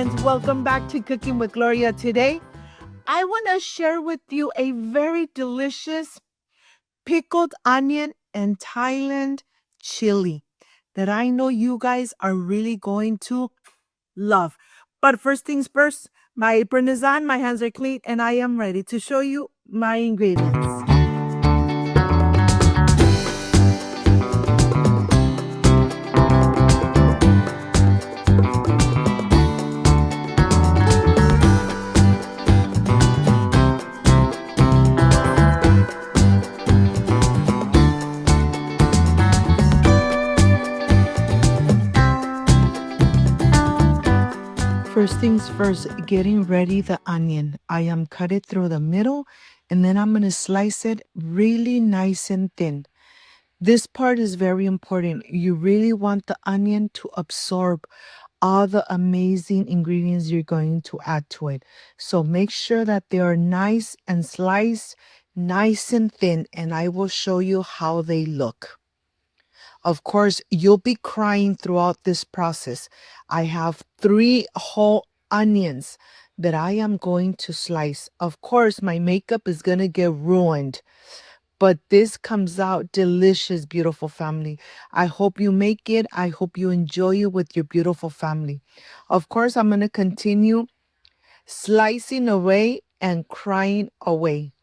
friends, welcome back to Cooking with Gloria. Today, I want to share with you a very delicious pickled onion and Thailand chili that I know you guys are really going to love. But first things first, my apron is on, my hands are clean, and I am ready to show you my ingredients. First things first, getting ready the onion. I am cut it through the middle and then I'm going to slice it really nice and thin. This part is very important. You really want the onion to absorb all the amazing ingredients you're going to add to it. So make sure that they are nice and sliced, nice and thin, and I will show you how they look. Of course, you'll be crying throughout this process. I have 3 whole onions that I am going to slice. Of course, my makeup is going to get ruined, but this comes out delicious, beautiful family. I hope you make it. I hope you enjoy it with your beautiful family. Of course, I'm going to continue slicing away and crying away.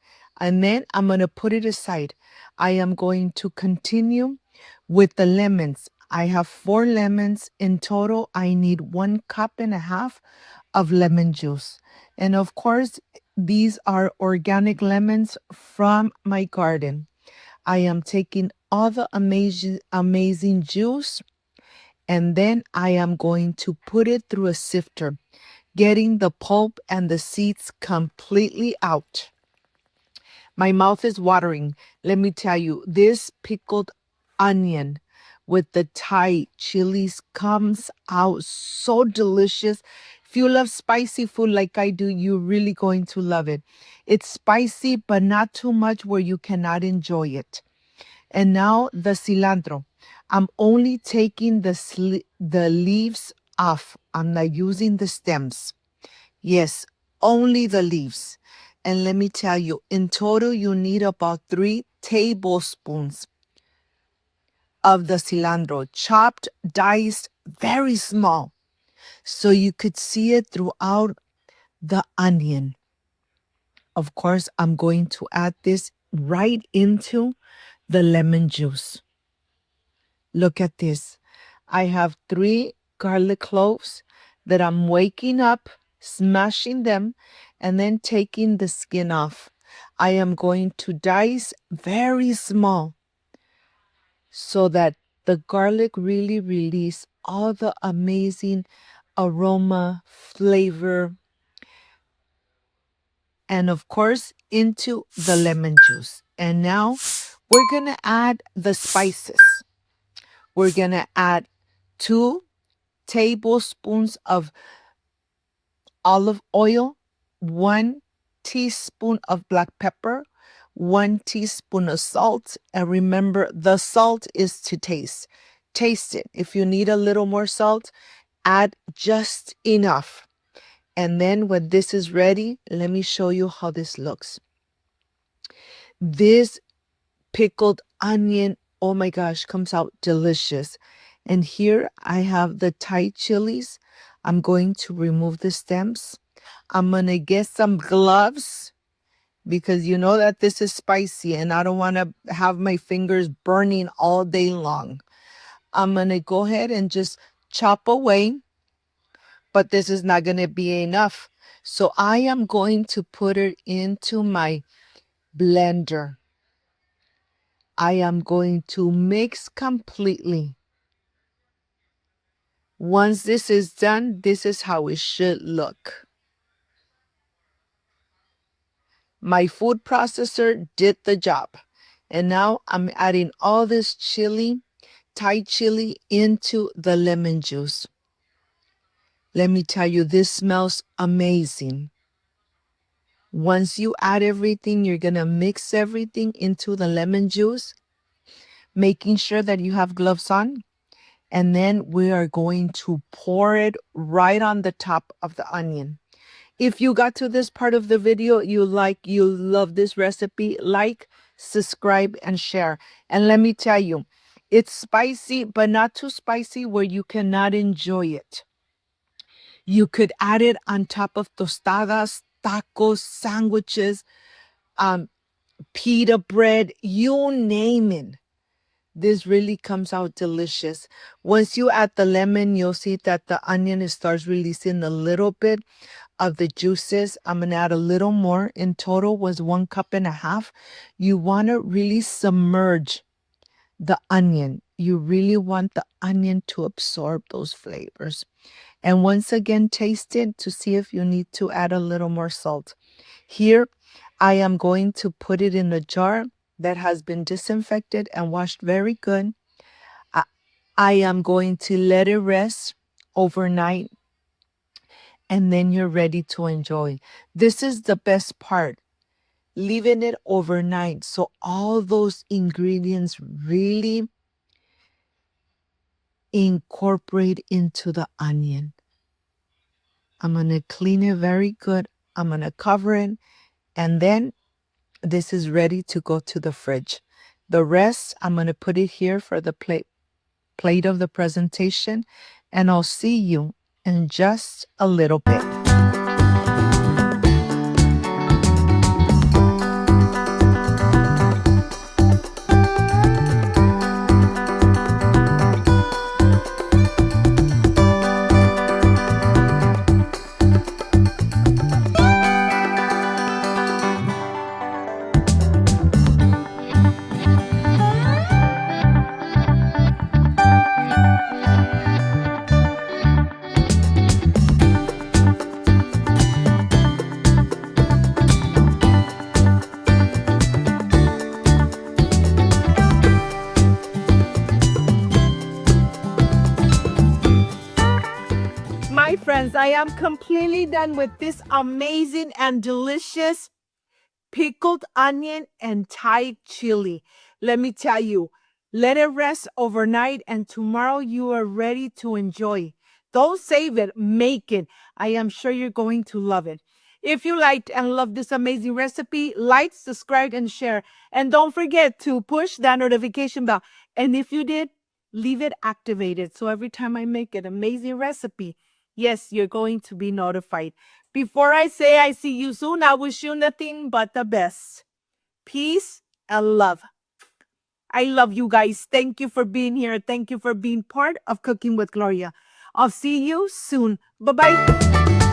And then I'm going to put it aside. I am going to continue with the lemons. I have 4 lemons in total. I need 1.5 cups of lemon juice. And of course, these are organic lemons from my garden. I am taking all the amazing juice, and then I am going to put it through a sifter, getting the pulp and the seeds completely out. My mouth is watering. Let me tell you, this pickled onion with the Thai chilies comes out so delicious. If you love spicy food like I do, you're really going to love it. It's spicy, but not too much where you cannot enjoy it. And now the cilantro. I'm only taking the leaves off. I'm not using the stems. Yes, only the leaves. And let me tell you, in total, you need about 3 tablespoons of the cilantro, chopped, diced, very small, so you could see it throughout the onion. Of course, I'm going to add this right into the lemon juice. Look at this. I have 3 garlic cloves that I'm waking up, smashing them, and then taking the skin off. I am going to dice very small so that the garlic really release all the amazing aroma, flavor, and of course into the lemon juice. And now we're going to add the spices. We're going to add 2 tablespoons of olive oil, 1 teaspoon of black pepper, 1 teaspoon of salt. And remember, the salt is to taste. Taste it. If you need a little more salt, add just enough. And then when this is ready, let me show you how this looks. This pickled onion, oh my gosh, comes out delicious. And here I have the Thai chilies. I'm going to remove the stems. I'm going to get some gloves because you know that this is spicy and I don't want to have my fingers burning all day long. I'm going to go ahead and just chop away, but this is not going to be enough. So I am going to put it into my blender. I am going to mix completely. Once this is done, this is how it should look. My food processor did the job. And now I'm adding all this chili, Thai chili, into the lemon juice. Let me tell you, this smells amazing. Once you add everything, you're going to mix everything into the lemon juice, making sure that you have gloves on. And then we are going to pour it right on the top of the onion. If you got to this part of the video, you love this recipe, like, subscribe, and share. And let me tell you, it's spicy, but not too spicy where you cannot enjoy it. You could add it on top of tostadas, tacos, sandwiches, pita bread, you name it. This really comes out delicious. Once you add the lemon, you'll see that the onion starts releasing a little bit of the juices. I'm going to add a little more. In total was 1.5 cups. You want to really submerge the onion. You really want the onion to absorb those flavors. And once again, taste it to see if you need to add a little more salt. Here, I am going to put it in a jar that has been disinfected and washed very good. I am going to let it rest overnight, and then you're ready to enjoy. This is the best part, leaving it overnight so all those ingredients really incorporate into the onion. I'm going to clean it very good. I'm going to cover it, and then this is ready to go to the fridge. The rest, I'm going to put it here for the plate of the presentation, and I'll see you in just a little bit. My friends, I am completely done with this amazing and delicious pickled onion and Thai chili. Let me tell you, let it rest overnight and tomorrow you are ready to enjoy. Don't save it, make it. I am sure you're going to love it. If you liked and loved this amazing recipe, like, subscribe, and share. And don't forget to push that notification bell. And if you did, leave it activated. So every time I make an amazing recipe, yes, you're going to be notified. Before I say I see you soon, I wish you nothing but the best. Peace and love. I love you guys. Thank you for being here. Thank you for being part of Cooking with Gloria. I'll see you soon. Bye-bye.